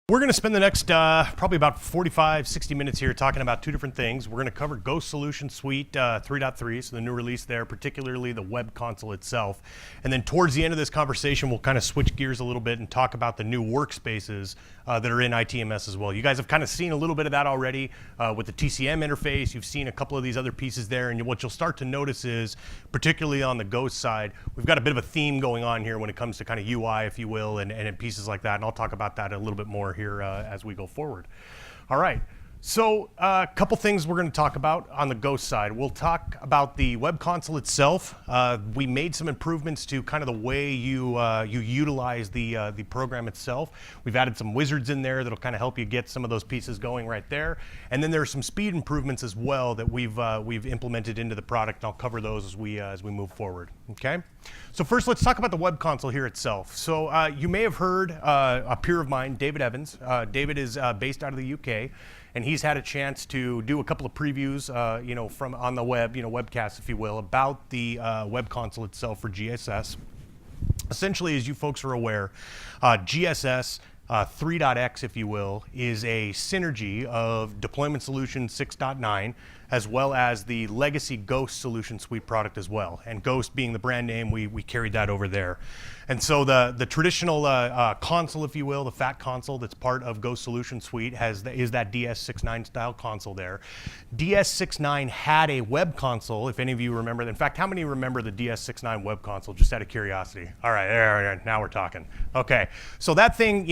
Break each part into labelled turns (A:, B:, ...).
A: We're going to spend the next probably about 45, 60 minutes here talking about two different things. We're going to cover Ghost Solution Suite 3.3, so the new release there, particularly the web console itself. And then towards the end of this conversation, we'll kind of switch gears a little bit and talk about the new workspaces that are in ITMS as well. You guys have kind of seen a little bit of that already with the TCM interface. You've seen a couple of these other pieces there, and what you'll start to notice is, particularly on the Ghost side, we've got a bit of a theme going on here when it comes to kind of UI, if you will, and pieces like that. And I'll talk about that a little bit more here as we go forward. All right, so a couple things we're going to talk about on the Ghost side. We'll talk about the web console itself. We made some improvements to kind of the way you utilize the program itself. We've added some wizards in there that'll kind of help you get some of those pieces going right there. And then there's some speed improvements as well that we've implemented into the product, and I'll cover those as we move forward. Okay. So first, let's talk about the web console here itself. So you may have heard a peer of mine, David Evans. David is based out of the UK, and he's had a chance to do a couple of previews, from on the web, webcasts, if you will, about the web console itself for GSS. Essentially, as you folks are aware, GSS 3.x, if you will, is a synergy of Deployment Solution 6.9 as well as the legacy Ghost Solution Suite product as well. And Ghost being the brand name, we carried that over there. And so the traditional console, if you will, the fat console that's part of Ghost Solution Suite is that DS69 style console there. DS69 had a web console, if any of you remember. In fact, how many remember the DS69 web console, just out of curiosity? All right, now we're talking. Okay, so that thing,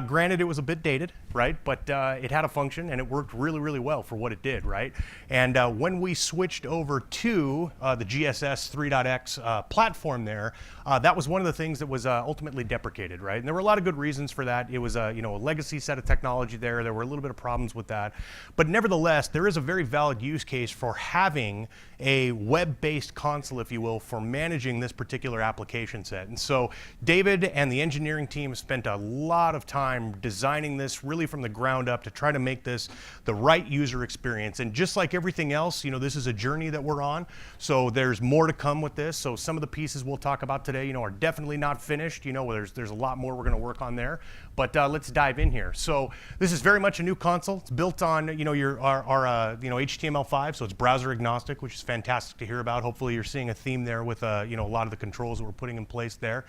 A: granted it was a bit dated, right? But it had a function and it worked really, really well for what it did, right? And when we switched over to the GSS 3.x platform there, that was one of the things that was ultimately deprecated, right? And there were a lot of good reasons for that. It was a legacy set of technology there. There were a little bit of problems with that. But nevertheless, there is a very valid use case for having a web-based console, if you will, for managing this particular application set. And so David and the engineering team spent a lot of time designing this really from the ground up to try to make this the right user experience. And just like everything else, this is a journey that we're on. So there's more to come with this. So some of the pieces we'll talk about today, are definitely not finished. There's a lot more we're going to work on there. But let's dive in here. So this is very much a new console. It's built on our HTML5, so it's browser agnostic, which is fantastic to hear about. Hopefully you're seeing a theme there with a lot of the controls that we're putting in place there.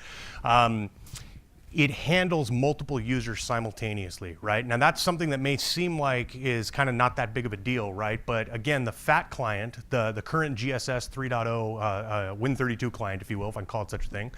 A: It handles multiple users simultaneously, right? Now that's something that may seem like is kind of not that big of a deal, right? But again, the FAT client, the current GSS 3.0 Win32 client, if you will, if I can call it such a thing,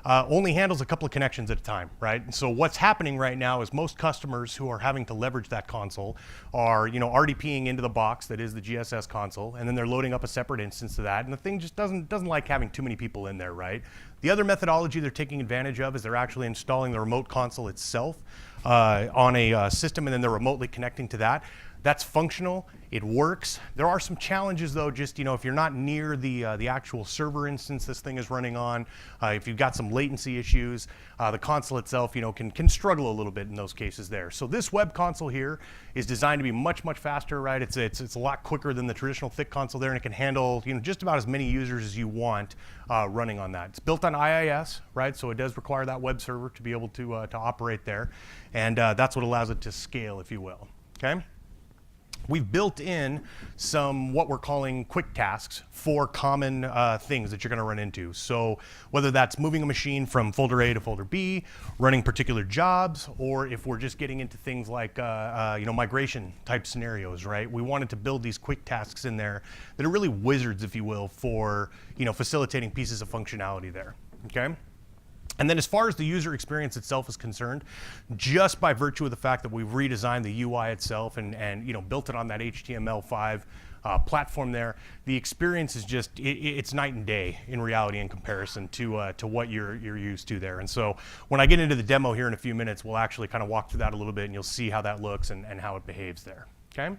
A: only handles a couple of connections at a time, right? And so what's happening right now is most customers who are having to leverage that console are, RDPing into the box that is the GSS console, and then they're loading up a separate instance of that, and the thing just doesn't like having too many people in there, right? The other methodology they're taking advantage of is they're actually installing the remote console itself on a system, and then they're remotely connecting to that. That's functional. It works. There are some challenges, though, just if you're not near the actual server instance this thing is running on, if you've got some latency issues, the console itself, can struggle a little bit in those cases there. So this web console here is designed to be much, much faster, right? It's a lot quicker than the traditional thick console there, and it can handle just about as many users as you want running on that. It's built on IIS, right? So it does require that web server to be able to operate there, and that's what allows it to scale, if you will. Okay. We've built in some what we're calling quick tasks for common things that you're going to run into. So whether that's moving a machine from folder A to folder B, running particular jobs, or if we're just getting into things like migration type scenarios, right? We wanted to build these quick tasks in there that are really wizards, if you will, for facilitating pieces of functionality there. Okay. And then as far as the user experience itself is concerned, just by virtue of the fact that we've redesigned the UI itself and built it on that HTML5 platform there, the experience is just, it's night and day in reality in comparison to what you're used to there. And so when I get into the demo here in a few minutes, we'll actually kind of walk through that a little bit and you'll see how that looks and how it behaves there, okay?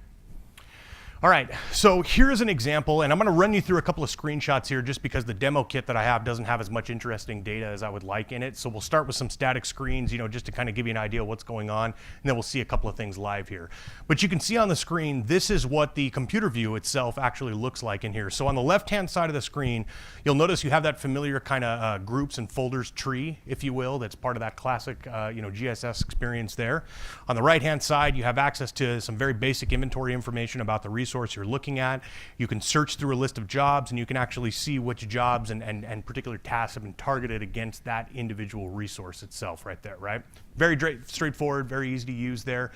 A: All right, so here's an example, and I'm gonna run you through a couple of screenshots here just because the demo kit that I have doesn't have as much interesting data as I would like in it. So we'll start with some static screens, just to kind of give you an idea of what's going on, and then we'll see a couple of things live here. But you can see on the screen, this is what the computer view itself actually looks like in here. So on the left-hand side of the screen, you'll notice you have that familiar kind of groups and folders tree, if you will, that's part of that classic GSS experience there. On the right-hand side, you have access to some very basic inventory information about the resource you're looking at. You can search through a list of jobs and you can actually see which jobs and particular tasks have been targeted against that individual resource itself right there, right? Very straightforward, very easy to use there.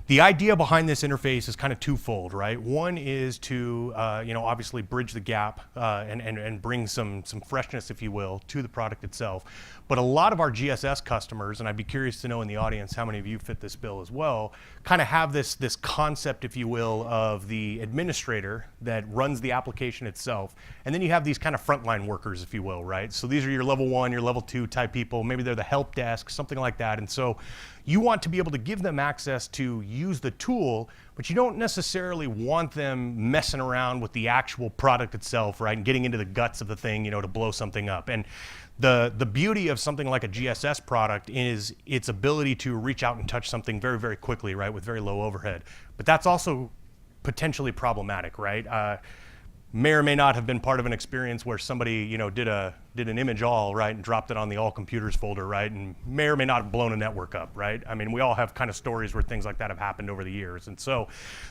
A: The idea behind this interface is kind of twofold, right? One is to, obviously bridge the gap and bring some freshness, if you will, to the product itself. But a lot of our GSS customers, and I'd be curious to know in the audience how many of you fit this bill as well, kind of have this concept, if you will, of the administrator that runs the application itself. And then you have these kind of frontline workers, if you will, right? So these are your level 1, your level 2 type people. Maybe they're the help desk, something like that. And so you want to be able to give them access to use the tool, but you don't necessarily want them messing around with the actual product itself, right? And getting into the guts of the thing, to blow something up. And the beauty of something like a GSS product is its ability to reach out and touch something very, very quickly, right? With very low overhead. But that's also potentially problematic, right? May or may not have been part of an experience where somebody, did an image all, right, and dropped it on the all computers folder, right, and may or may not have blown a network up, right? I mean, we all have kind of stories where things like that have happened over the years. And so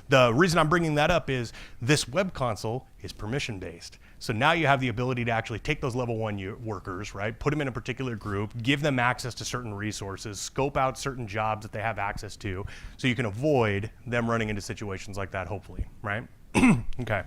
A: the reason I'm bringing that up is this web console is permission based. So now you have the ability to actually take those level 1 workers, right, put them in a particular group, give them access to certain resources, scope out certain jobs that they have access to, so you can avoid them running into situations like that, hopefully, right? Okay.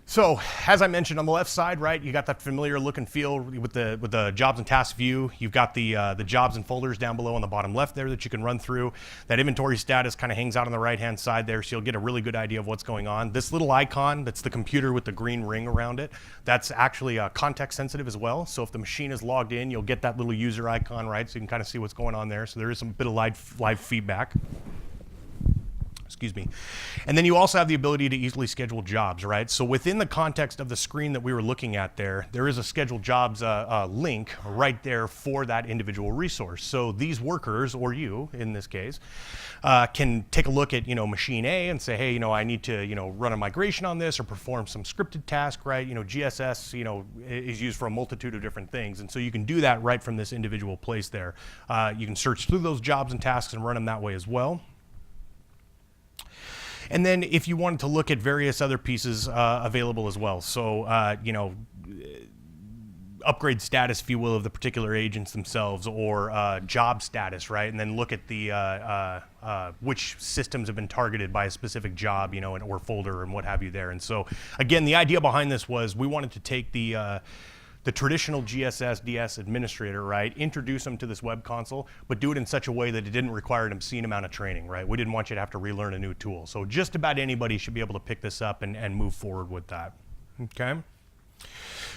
A: So, as I mentioned, on the left side, right, you got that familiar look and feel with the jobs and tasks view. You've got the jobs and folders down below on the bottom left there that you can run through. That inventory status kind of hangs out on the right-hand side there, so you'll get a really good idea of what's going on. This little icon, that's the computer with the green ring around it, that's actually context sensitive as well. So if the machine is logged in, you'll get that little user icon, right, so you can kind of see what's going on there. So there is some bit of live feedback. Excuse me. And then you also have the ability to easily schedule jobs, right? So within the context of the screen that we were looking at there is a schedule jobs link right there for that individual resource. So these workers, or you in this case, can take a look at, machine A and say, hey, I need to, run a migration on this or perform some scripted task, right? GSS, is used for a multitude of different things. And so you can do that right from this individual place there. You can search through those jobs and tasks and run them that way as well. And then if you wanted to look at various other pieces available as well. So, upgrade status, if you will, of the particular agents themselves, or job status, right? And then look at the which systems have been targeted by a specific job, or folder and what have you there. And so, again, the idea behind this was we wanted to take the traditional GSS DS administrator, right, introduce them to this web console, but do it in such a way that it didn't require an obscene amount of training, right? We didn't want you to have to relearn a new tool. So just about anybody should be able to pick this up and move forward with that, okay?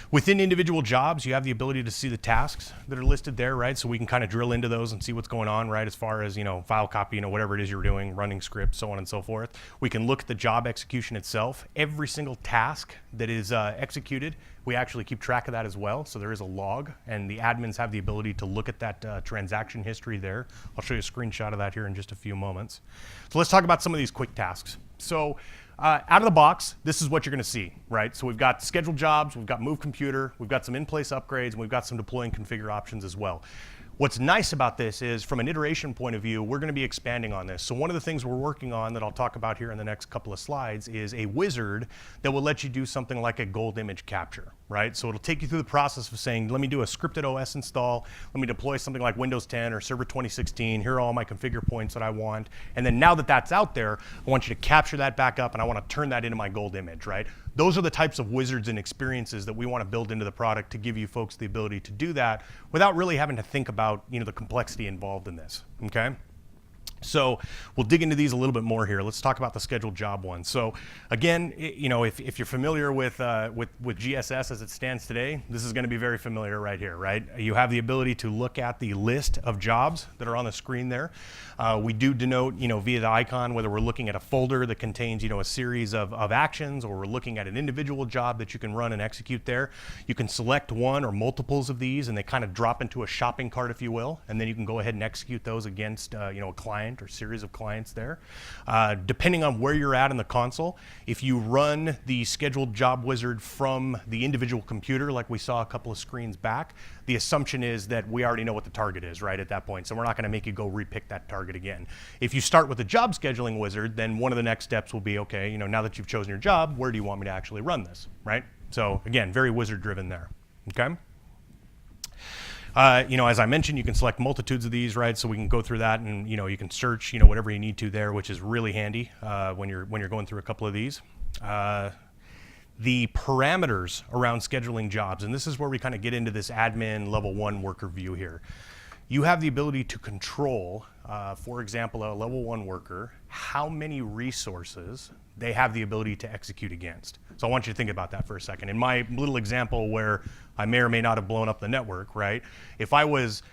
A: Within individual jobs, you have the ability to see the tasks that are listed there, right? So we can kind of drill into those and see what's going on, right? As far as, file copy, whatever it is you're doing, running scripts, so on and so forth. We can look at the job execution itself. Every single task that is executed, we actually keep track of that as well. So there is a log, and the admins have the ability to look at that transaction history there. I'll show you a screenshot of that here in just a few moments. So let's talk about some of these quick tasks. So out of the box, this is what you're going to see, right? So we've got scheduled jobs, we've got move computer, we've got some in-place upgrades, and we've got some deploy and configure options as well. What's nice about this is, from an iteration point of view, we're going to be expanding on this. So one of the things we're working on that I'll talk about here in the next couple of slides is a wizard that will let you do something like a gold image capture, right? So it'll take you through the process of saying, let me do a scripted OS install, let me deploy something like Windows 10 or Server 2016, here are all my configure points that I want, and then now that that's out there, I want you to capture that back up and I want to turn that into my gold image, right? Those are the types of wizards and experiences that we want to build into the product to give you folks the ability to do that without really having to think about, the complexity involved in this, okay? So we'll dig into these a little bit more here. Let's talk about the scheduled job one. So again, if you're familiar with GSS as it stands today, this is going to be very familiar right here, right? You have the ability to look at the list of jobs that are on the screen there. We do denote, via the icon, whether we're looking at a folder that contains, a series of actions, or we're looking at an individual job that you can run and execute there. You can select one or multiples of these, and they kind of drop into a shopping cart, if you will, and then you can go ahead and execute those against, a client or series of clients there. Depending on where you're at in the console, if you run the scheduled job wizard from the individual computer, like we saw a couple of screens back, the assumption is that we already know what the target is, right, at that point. So we're not going to make you go repick that target again. If you start with the job scheduling wizard, then one of the next steps will be, okay, now that you've chosen your job, where do you want me to actually run this, right? So again, very wizard driven there, okay? As I mentioned, you can select multitudes of these, right? So we can go through that, and you can search, whatever you need to there, which is really handy when you're going through a couple of these. The parameters around scheduling jobs, and this is where we kind of get into this admin level 1 worker view here. You have the ability to control, for example, a level 1 worker, how many resources they have the ability to execute against. So I want you to think about that for a second. In my little example where I may or may not have blown up the network, right? If I was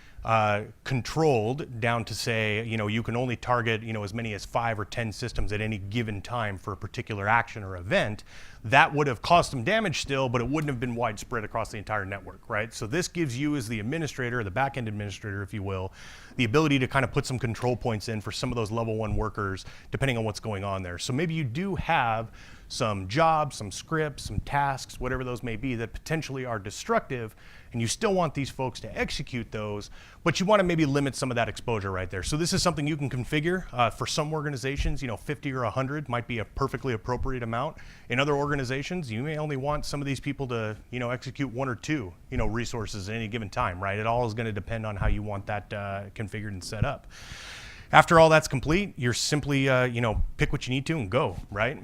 A: controlled down to say, you can only target, as many as 5 or 10 systems at any given time for a particular action or event, that would have caused some damage still, but it wouldn't have been widespread across the entire network, right? So this gives you, as the administrator, the back-end administrator, if you will, the ability to kind of put some control points in for some of those level 1 workers, depending on what's going on there. So maybe you do have some jobs, some scripts, some tasks, whatever those may be, that potentially are destructive, and you still want these folks to execute those, but you want to maybe limit some of that exposure right there. So this is something you can configure. For some organizations, 50 or 100 might be a perfectly appropriate amount. In other organizations, you may only want some of these people to, execute 1 or 2, resources at any given time, right? It all is going to depend on how you want that configured and set up. After all that's complete, you're simply, pick what you need to and go, right?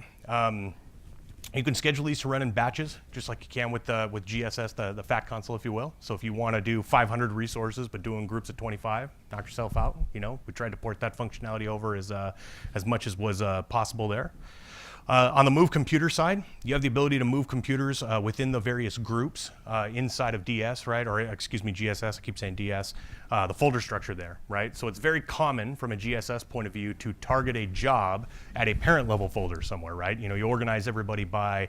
A: You can schedule these to run in batches, just like you can with GSS, the fat console, if you will. So if you want to do 500 resources, but do in groups of 25, knock yourself out. We tried to port that functionality over as much as was possible there. On the move computer side, you have the ability to move computers within the various groups inside of DS, right? Or excuse me, GSS, I keep saying DS, the folder structure there, right? So it's very common from a GSS point of view to target a job at a parent level folder somewhere, right? You organize everybody by,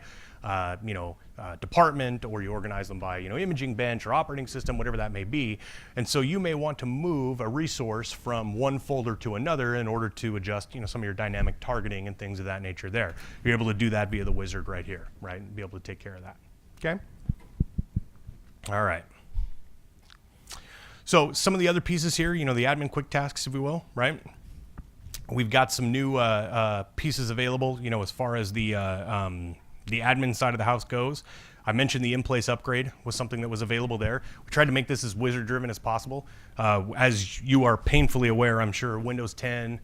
A: department, or you organize them by, imaging bench or operating system, whatever that may be. And so you may want to move a resource from one folder to another in order to adjust, some of your dynamic targeting and things of that nature there. You're able to do that via the wizard right here, right? And be able to take care of that, okay? All right. So some of the other pieces here, the admin quick tasks, if we will, right? We've got some new pieces available, as far as the admin side of the house goes. I mentioned the in-place upgrade was something that was available there. We tried to make this as wizard-driven as possible. As you are painfully aware, I'm sure, Windows 10,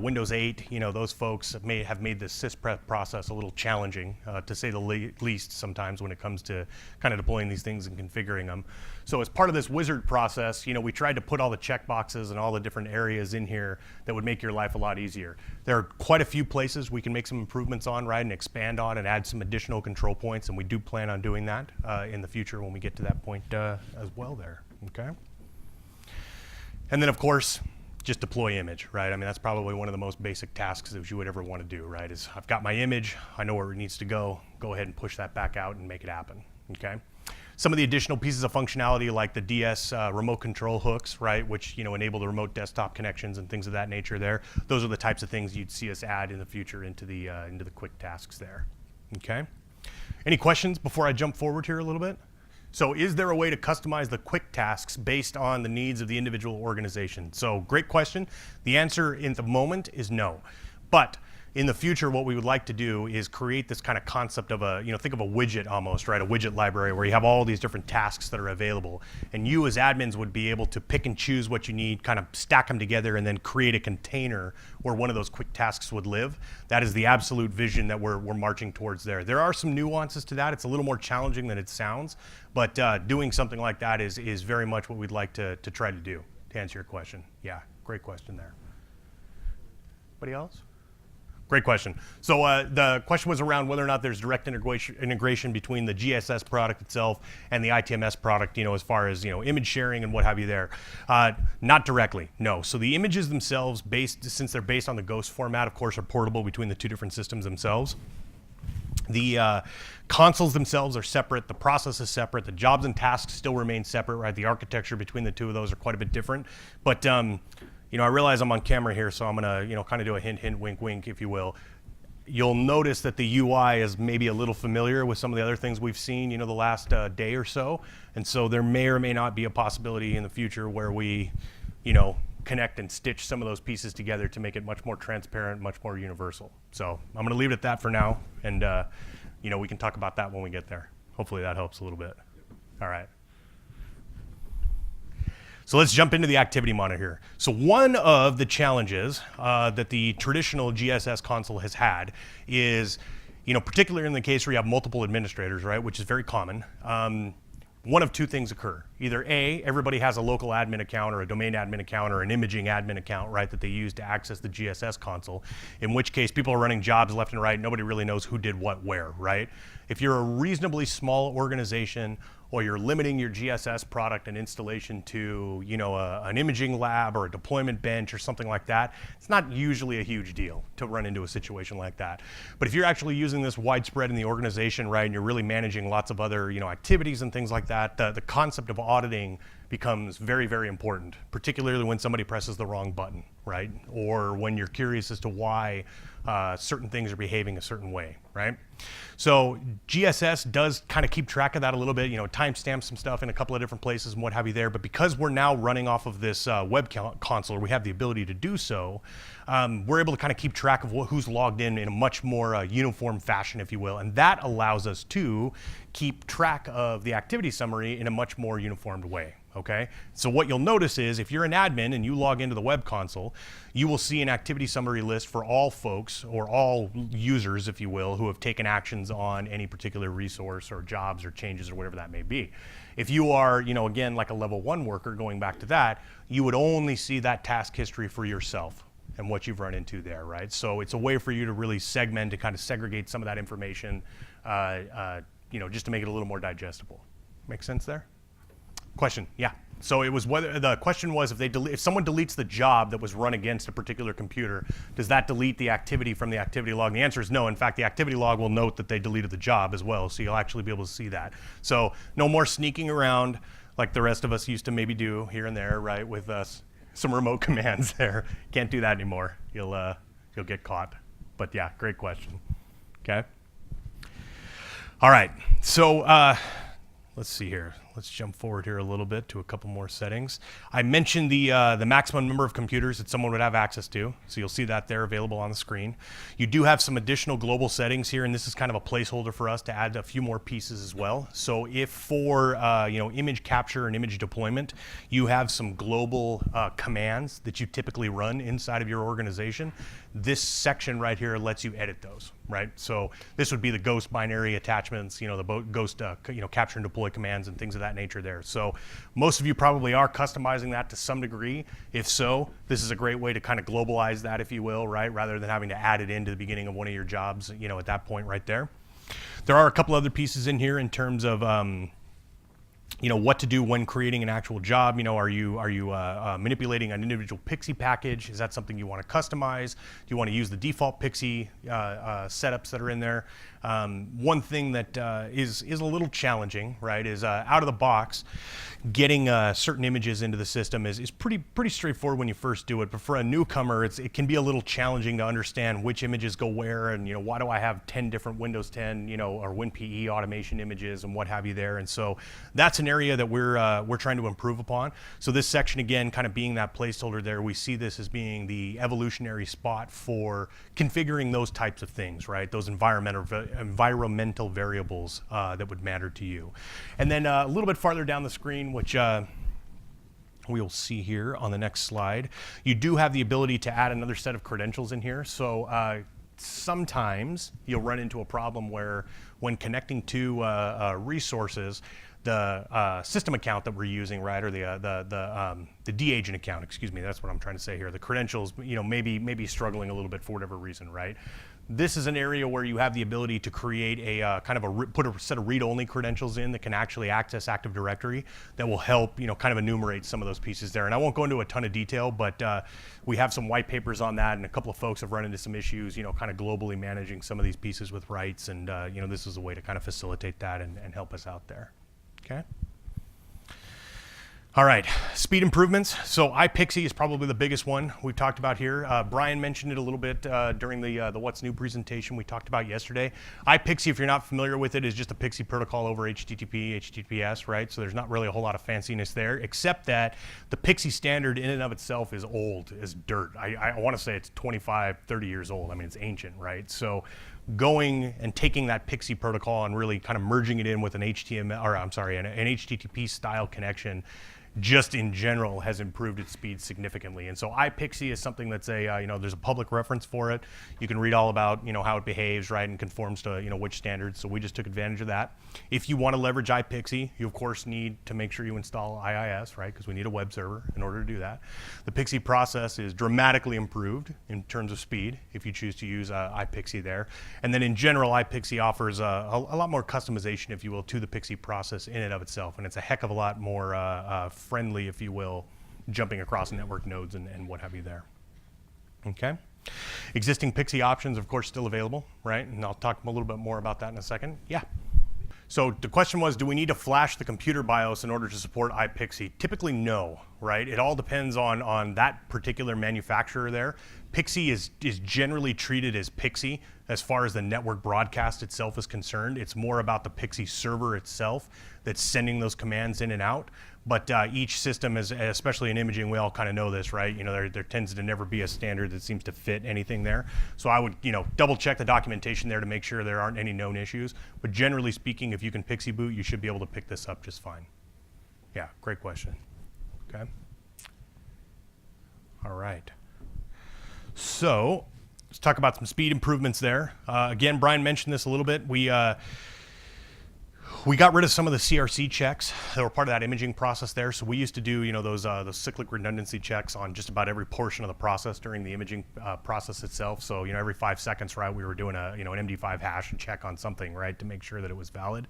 A: Windows 8, those folks may have made the sysprep process a little challenging, to say the least sometimes when it comes to kind of deploying these things and configuring them. So as part of this wizard process, we tried to put all the checkboxes and all the different areas in here that would make your life a lot easier. There are quite a few places we can make some improvements on, right, and expand on and add some additional control points, and we do plan on doing that in the future when we get to that point as well there, okay? And then, of course, just deploy image, right? I mean, that's probably one of the most basic tasks that you would ever want to do, right? Is I've got my image, I know where it needs to go ahead and push that back out and make it happen, okay? Some of the additional pieces of functionality like the DS remote control hooks, right, which enable the remote desktop connections and things of that nature there. Those are the types of things you'd see us add in the future into the quick tasks there, okay? Any questions before I jump forward here a little bit? So is there a way to customize the quick tasks based on the needs of the individual organization? So great question. The answer in the moment is no. But in the future, what we would like to do is create this kind of concept of a, think of a widget almost, right? A widget library where you have all these different tasks that are available. And you as admins would be able to pick and choose what you need, kind of stack them together, and then create a container where one of those quick tasks would live. That is the absolute vision that we're marching towards there. There are some nuances to that. It's a little more challenging than it sounds, but doing something like that is very much what we'd like to try to do, to answer your question. Yeah, great question there. Anybody else? Great question. So the question was around whether or not there's direct integration between the GSS product itself and the ITMS product, as far as, image sharing and what have you there. Not directly, no. So the images themselves, since they're based on the Ghost format, of course, are portable between the two different systems themselves. The consoles themselves are separate. The process is separate. The jobs and tasks still remain separate, right? The architecture between the two of those are quite a bit different. But I realize I'm on camera here, so I'm gonna, kind of do a hint, hint, wink, wink, if you will. You'll notice that the UI is maybe a little familiar with some of the other things we've seen, the last day or so. And so there may or may not be a possibility in the future where we, connect and stitch some of those pieces together to make it much more transparent, much more universal. So I'm gonna leave it at that for now, and we can talk about that when we get there. Hopefully that helps a little bit. All right. So let's jump into the activity monitor here. So one of the challenges that the traditional GSS console has had is, particularly in the case where you have multiple administrators, right, which is very common, one of two things occur. Either A, everybody has a local admin account or a domain admin account or an imaging admin account, right, that they use to access the GSS console, in which case people are running jobs left and right. Nobody really knows who did what where, right? If you're a reasonably small organization, or you're limiting your GSS product and installation to, an imaging lab or a deployment bench or something like that, it's not usually a huge deal to run into a situation like that. But if you're actually using this widespread in the organization, right, and you're really managing lots of other, activities and things like that, the concept of auditing becomes very, very important, particularly when somebody presses the wrong button, right? Or when you're curious as to why certain things are behaving a certain way, right? So GSS does kind of keep track of that a little bit, timestamp some stuff in a couple of different places and what have you there. But because we're now running off of this web console, or we have the ability to do so, we're able to kind of keep track of who's logged in a much more uniform fashion, if you will. And that allows us to keep track of the activity summary in a much more uniformed way. Okay, so what you'll notice is if you're an admin and you log into the web console, you will see an activity summary list for all folks or all users, if you will, who have taken actions on any particular resource or jobs or changes or whatever that may be. If you are, again, like a level 1 worker, going back to that, you would only see that task history for yourself and what you've run into there, right? So it's a way for you to really segment, to kind of segregate some of that information, just to make it a little more digestible. Make sense there? Question, yeah. So it was the question was if someone deletes the job that was run against a particular computer, does that delete the activity from the activity log? And the answer is no. In fact, the activity log will note that they deleted the job as well, so you'll actually be able to see that. So no more sneaking around like the rest of us used to maybe do here and there, right, with some remote commands there. Can't do that anymore. You'll get caught. But yeah, great question. Okay. All right. So let's see here. Let's jump forward here a little bit to a couple more settings. I mentioned the maximum number of computers that someone would have access to. So you'll see that there available on the screen. You do have some additional global settings here, and this is kind of a placeholder for us to add a few more pieces as well. So if for image capture and image deployment, you have some global commands that you typically run inside of your organization, this section right here lets you edit those, right? So this would be the Ghost binary attachments, the Ghost capture and deploy commands and things of that nature there. So most of you probably are customizing that to some degree. If so, this is a great way to kind of globalize that, if you will, right? Rather than having to add it into the beginning of one of your jobs, at that point right there. There are a couple other pieces in here in terms of what to do when creating an actual job. Are you manipulating an individual IPickC package? Is that something you want to customize? Do you want to use the default IPickC setups that are in there? One thing that is a little challenging, right, is out of the box, getting certain images into the system is pretty straightforward when you first do it. But for a newcomer, it can be a little challenging to understand which images go where, and why do I have 10 different Windows 10 or WinPE automation images and what have you there. And so that's an area that we're trying to improve upon. So this section, again, kind of being that placeholder there, we see this as being the evolutionary spot for configuring those types of things, right? Those environmental variables that would matter to you. And then a little bit farther down the screen, which we'll see here on the next slide, you do have the ability to add another set of credentials in here. So sometimes you'll run into a problem where when connecting to resources, system account that we're using, right, or the D agent account, excuse me, that's what I'm trying to say here. The credentials, maybe struggling a little bit for whatever reason, right? This is an area where you have the ability to create a put a set of read-only credentials in that can actually access Active Directory that will help, kind of enumerate some of those pieces there. And I won't go into a ton of detail, but we have some white papers on that, and a couple of folks have run into some issues, kind of globally managing some of these pieces with rights, and this is a way to kind of facilitate that and help us out there. Okay. All right, speed improvements. So IPickC is probably the biggest one we've talked about here. Brian mentioned it a little bit during the What's New presentation we talked about yesterday. IPickC, if you're not familiar with it, is just a PickC protocol over HTTP, HTTPS, right? So there's not really a whole lot of fanciness there, except that the PickC standard in and of itself is old as dirt. I want to say it's 25, 30 years old. I mean, it's ancient, right? So going and taking that PickC protocol and really kind of merging it in with an HTML, or I'm sorry, an HTTP style connection, just in general has improved its speed significantly. And so IPickC is something that's there's a public reference for it. You can read all about, how it behaves, right, and conforms to, which standards. So we just took advantage of that. If you want to leverage IPickC, you of course need to make sure you install IIS, right, because we need a web server in order to do that. The PickC process is dramatically improved in terms of speed if you choose to use IPickC there. And then in general, IPickC offers a lot more customization, if you will, to the PickC process in and of itself. And it's a heck of a lot more friendly, if you will, jumping across network nodes and what have you there. Okay. Existing PickC options, of course, still available, right? And I'll talk a little bit more about that in a second. Yeah. So the question was, do we need to flash the computer BIOS in order to support IPickC? Typically, no, right? It all depends on that particular manufacturer there. PickC is generally treated as PickC as far as the network broadcast itself is concerned. It's more about the PickC server itself that's sending those commands in and out. But each system, especially in imaging, we all kind of know this, right? There tends to never be a standard that seems to fit anything there. So I would, double check the documentation there to make sure there aren't any known issues. But generally speaking, if you can PickC boot, you should be able to pick this up just fine. Yeah, great question. Okay. All right. So let's talk about some speed improvements there. Again, Brian mentioned this a little bit. We got rid of some of the CRC checks that were part of that imaging process there. So we used to do, those cyclic redundancy checks on just about every portion of the process during the imaging process itself. So, every 5 seconds, right, we were doing an MD5 hash and check on something, right, to make sure that it was valid.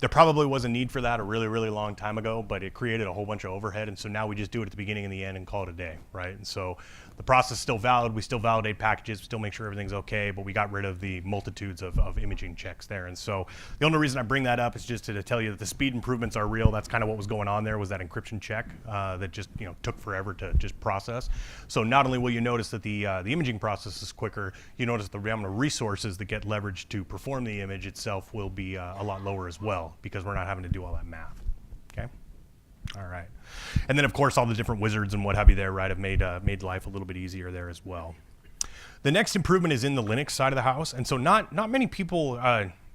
A: There probably was a need for that a really, really long time ago, but it created a whole bunch of overhead. And so now we just do it at the beginning and the end and call it a day, right? And so the process is still valid. We still validate packages, we still make sure everything's okay, but we got rid of the multitudes of imaging checks there. And so the only reason I bring that up is just to tell you that the speed improvements are real. That's kind of what was going on there, was that encryption check that just took forever to just process. So not only will you notice that the imaging process is quicker, you notice the amount of resources that get leveraged to perform the image itself will be a lot lower as well, because we're not having to do all that math. Okay. All right. And then, of course, all the different wizards and what have you there, right, have made life a little bit easier there as well. The next improvement is in the Linux side of the house. And so not many people,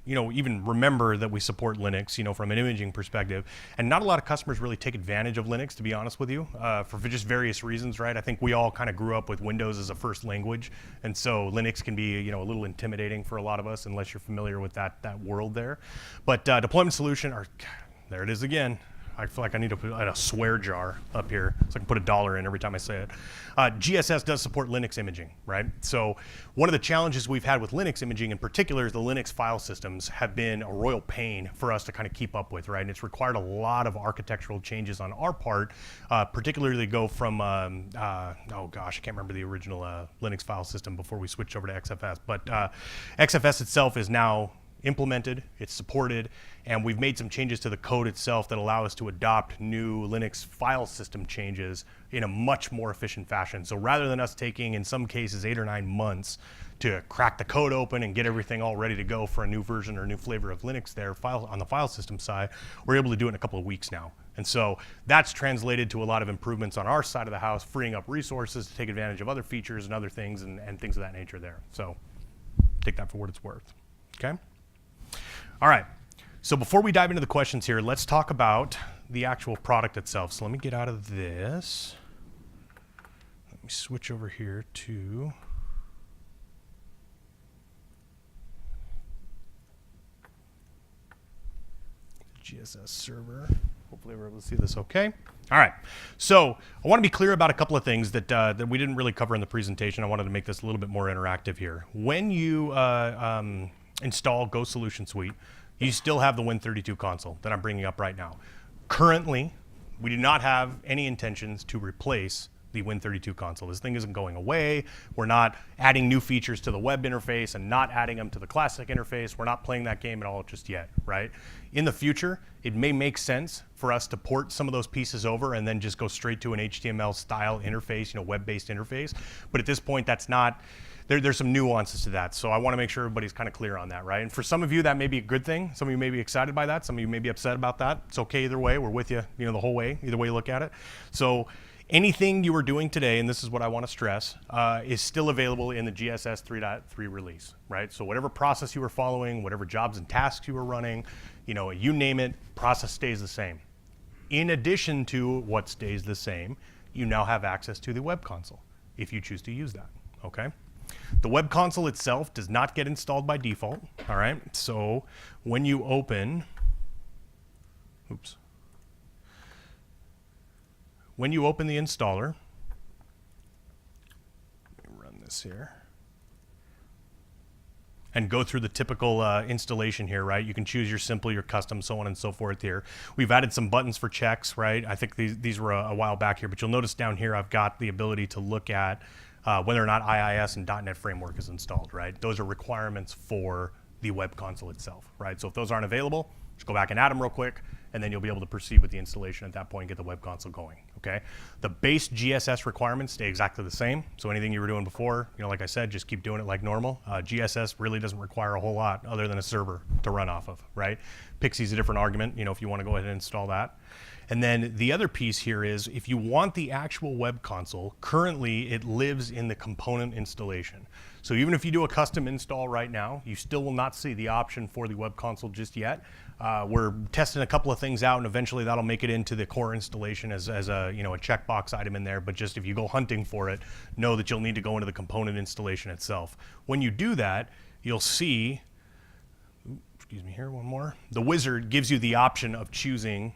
A: even remember that we support Linux, from an imaging perspective. And not a lot of customers really take advantage of Linux, to be honest with you, for just various reasons, right? I think we all kind of grew up with Windows as a first language. And so Linux can be, a little intimidating for a lot of us unless you're familiar with that world there. But deployment solution, there it is again. I feel like I need to put a swear jar up here so I can put $1 in every time I say it. GSS does support Linux imaging, right? So one of the challenges we've had with Linux imaging in particular is the Linux file systems have been a royal pain for us to kind of keep up with, right? And it's required a lot of architectural changes on our part, particularly go from, oh gosh, I can't remember the original Linux file system before we switched over to XFS. But XFS itself is now implemented, it's supported, and we've made some changes to the code itself that allow us to adopt new Linux file system changes in a much more efficient fashion. So rather than us taking, in some cases, 8 or 9 months to crack the code open and get everything all ready to go for a new version or new flavor of Linux there on the file system side, we're able to do it in a couple of weeks now. And so that's translated to a lot of improvements on our side of the house, freeing up resources to take advantage of other features and other things and things of that nature there. So take that for what it's worth, okay? All right, so before we dive into the questions here, let's talk about the actual product itself. So let me get out of this. Let me switch over here to GSS server. Hopefully we're able to see this okay. All right, so I want to be clear about a couple of things that we didn't really cover in the presentation. I wanted to make this a little bit more interactive here. When you install Ghost Solution Suite, you still have the Win32 console that I'm bringing up right now. Currently, we do not have any intentions to replace the Win32 console. This thing isn't going away. We're not adding new features to the web interface and not adding them to the classic interface. We're not playing that game at all just yet, right? In the future, it may make sense for us to port some of those pieces over and then just go straight to an HTML style interface, web-based interface. But at this point, that's not, there's some nuances to that. So I want to make sure everybody's kind of clear on that, right? And for some of you, that may be a good thing. Some of you may be excited by that. Some of you may be upset about that. It's okay either way. We're with you, the whole way, either way you look at it. So anything you are doing today, and this is what I want to stress, is still available in the GSS 3.3 release, right? So whatever process you were following, whatever jobs and tasks you were running, you name it, process stays the same. In addition to what stays the same, you now have access to the web console if you choose to use that, okay? The web console itself does not get installed by default, all right? So when you open, when you open the installer, let me run this here, and go through the typical installation here, right? You can choose your simple, your custom, so on and so forth here. We've added some buttons for checks, right? I think these were a while back here, but you'll notice down here I've got the ability to look at whether or not IIS and .NET Framework is installed, right? Those are requirements for the web console itself, right? So if those aren't available, just go back and add them real quick, and then you'll be able to proceed with the installation at that point and get the web console going, okay? The base GSS requirements stay exactly the same. So anything you were doing before, like I said, just keep doing it like normal. GSS really doesn't require a whole lot other than a server to run off of, right? IPickC is a different argument, if you want to go ahead and install that. And then the other piece here is if you want the actual web console, currently it lives in the component installation. So even if you do a custom install right now, you still will not see the option for the web console just yet. We're testing a couple of things out, and eventually that'll make it into the core installation as a a checkbox item in there. But just if you go hunting for it, know that you'll need to go into the component installation itself. When you do that, you'll see, excuse me here, one more. The wizard gives you the option of choosing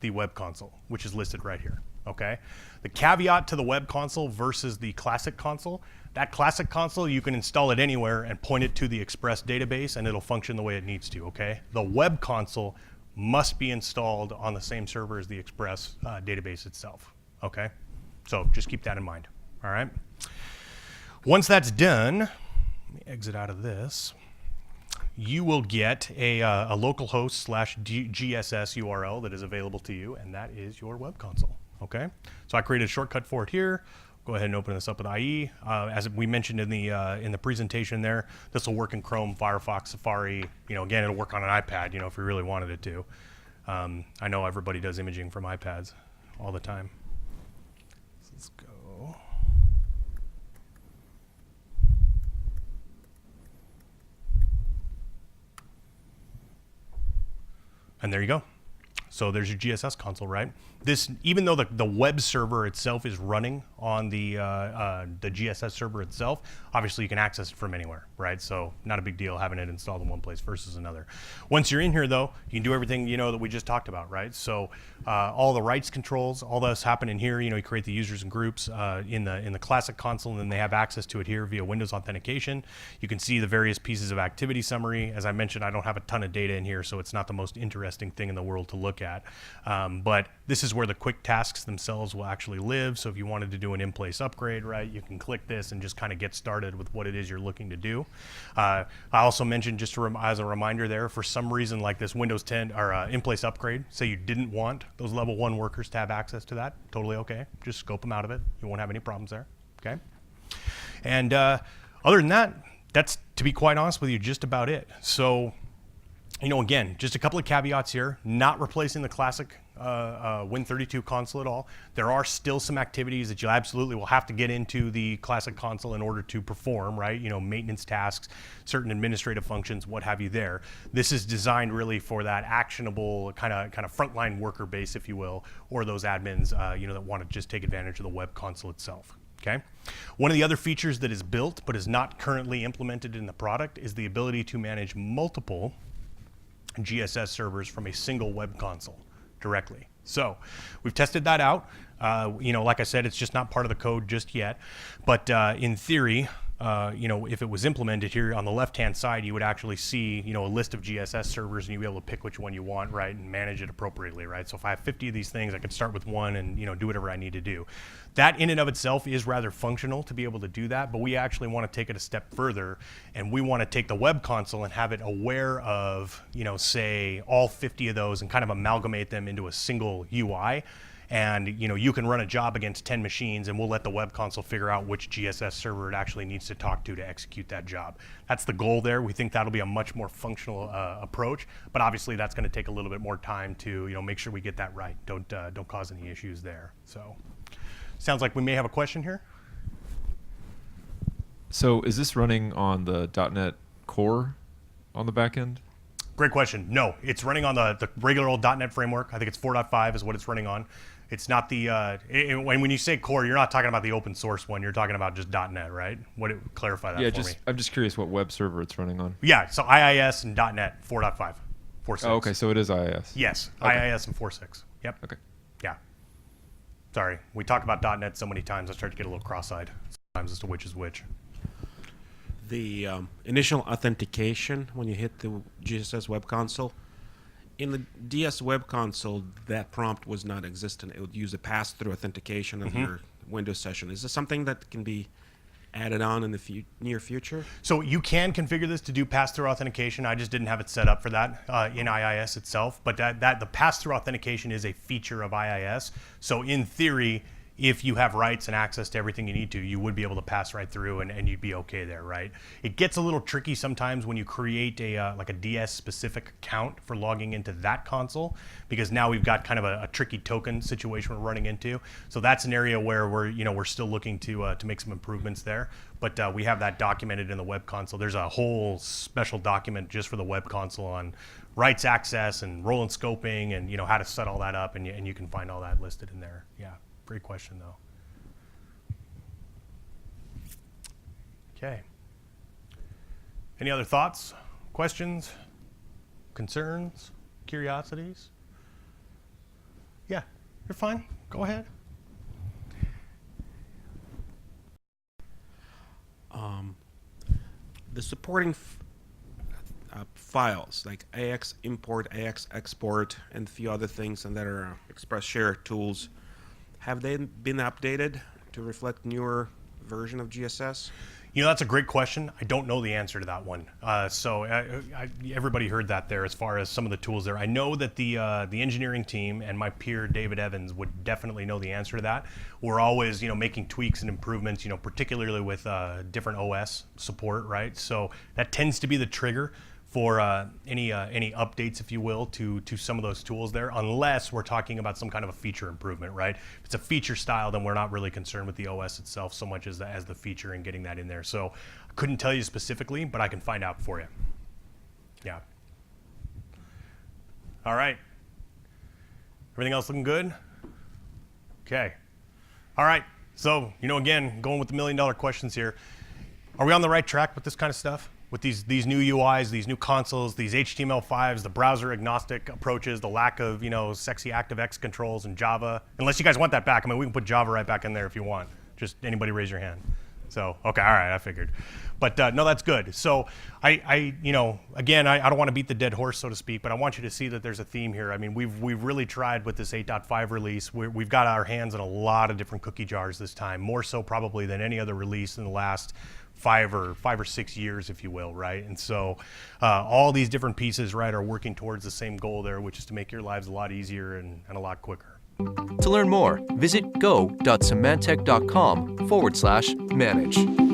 A: the web console, which is listed right here, okay? The caveat to the web console versus the classic console, that classic console, you can install it anywhere and point it to the Express database and it'll function the way it needs to, okay? The web console must be installed on the same server as the Express database itself, okay? So just keep that in mind, all right? Once that's done, let me exit out of this. You will get a localhost / GSS URL that is available to you, and that is your web console, okay? So I created a shortcut for it here. Go ahead and open this up with IE. As we mentioned in the presentation there, this will work in Chrome, Firefox, Safari. Again, it'll work on an iPad, if we really wanted it to. I know everybody does imaging from iPads all the time. So let's go. And there you go. So there's your GSS console, right? This, even though the web server itself is running on the GSS server itself, obviously you can access it from anywhere, right? So not a big deal having it installed in one place versus another. Once you're in here though, you can do everything that we just talked about, right? So all the rights controls, all those happen in here. You create the users and groups in the classic console, and then they have access to it here via Windows authentication. You can see the various pieces of activity summary. As I mentioned, I don't have a ton of data in here, so it's not the most interesting thing in the world to look at. But this is where the quick tasks themselves will actually live. So if you wanted to do an in-place upgrade, right, you can click this and just kind of get started with what it is you're looking to do. I also mentioned, just as a reminder there, for some reason like this Windows 10 or in-place upgrade, say you didn't want those level 1 workers to have access to that, totally okay. Just scope them out of it. You won't have any problems there, okay? And other than that, that's, to be quite honest with you, just about it. So, again, just a couple of caveats here. Not replacing the classic Win32 console at all. There are still some activities that you absolutely will have to get into the classic console in order to perform, right? Maintenance tasks, certain administrative functions, what have you there. This is designed really for that actionable kind of frontline worker base, if you will, or those admins, that want to just take advantage of the web console itself. Okay. One of the other features that is built but is not currently implemented in the product is the ability to manage multiple GSS servers from a single web console directly. So we've tested that out. Like I said, it's just not part of the code just yet. But in theory, if it was implemented here on the left-hand side, you would actually see, a list of GSS servers, and you'd be able to pick which one you want, right, and manage it appropriately, right? So if I have 50 of these things, I could start with one and, do whatever I need to do. That in and of itself is rather functional to be able to do that, but we actually want to take it a step further, and we want to take the web console and have it aware of, say, all 50 of those and kind of amalgamate them into a single UI. And you can run a job against 10 machines, and we'll let the web console figure out which GSS server it actually needs to talk to execute that job. That's the goal there. We think that'll be a much more functional approach, but obviously that's going to take a little bit more time to make sure we get that right. Don't cause any issues there. So, sounds like we may have a question here.
B: So, is this running on the .NET Core on the back end?
A: Great question. No, it's running on the regular old .NET framework. I think it's 4.5 is what it's running on. It's not the, when you say core, you're not talking about the open source one. You're talking about just .NET, right? Clarify that for me.
B: I'm just curious what web server it's running on.
A: Yeah, so IIS and .NET 4.5, 4.6.
B: Oh, okay, so it is IIS.
A: Yes,
B: okay.
A: IIS and 4.6. Yep.
B: Okay.
A: Yeah. Sorry, we talk about .NET so many times, I start to get a little cross-eyed sometimes as to which is which.
C: The initial authentication when you hit the GSS web console, in the DS web console, that prompt was not existent. It would use a pass-through authentication of your Windows session. Is this something that can be added on in the near future?
A: So you can configure this to do pass-through authentication. I just didn't have it set up for that in IIS itself. But the pass-through authentication is a feature of IIS. So in theory, if you have rights and access to everything you need to, you would be able to pass right through and you'd be okay there, right? It gets a little tricky sometimes when you create a DS specific account for logging into that console, because now we've got kind of a tricky token situation we're running into. So that's an area where we're still looking to make some improvements there. But we have that documented in the web console. There's a whole special document just for the web console on rights access and role and scoping and how to set all that up, and you can find all that listed in there. Yeah. Great question, though. Okay. Any other thoughts, questions, concerns, curiosities? Yeah, you're fine. Go ahead.
C: The supporting files like AX import, AX export, and a few other things, and that are Express Share tools. Have they been updated to reflect newer version of GSS?
A: That's a great question. I don't know the answer to that one. So everybody heard that there as far as some of the tools there. I know that the engineering team and my peer David Evans would definitely know the answer to that. We're always making tweaks and improvements, particularly with different OS support, right? So that tends to be the trigger for any updates, if you will, to some of those tools there, unless we're talking about some kind of a feature improvement, right? If it's a feature style, then we're not really concerned with the OS itself so much as the feature and getting that in there. So I couldn't tell you specifically, but I can find out for you. Yeah. All right. Everything else looking good? Okay. All right. So, again, going with the $1 million questions here. Are we on the right track with this kind of stuff? With these new UIs, these new consoles, these HTML5s, the browser agnostic approaches, the lack of sexy ActiveX controls in Java. Unless you guys want that back, we can put Java right back in there if you want. Just anybody raise your hand. So okay, all right, I figured. But no, that's good. So again, I don't want to beat the dead horse, so to speak, but I want you to see that there's a theme here. We've really tried with this 8.5 release. We've got our hands in a lot of different cookie jars this time, more so probably than any other release in the last 5 or 6 years, if you will, right? And so all these different pieces, right, are working towards the same goal there, which is to make your lives a lot easier and a lot quicker.
D: To learn more, visit go.symantec.com/manage.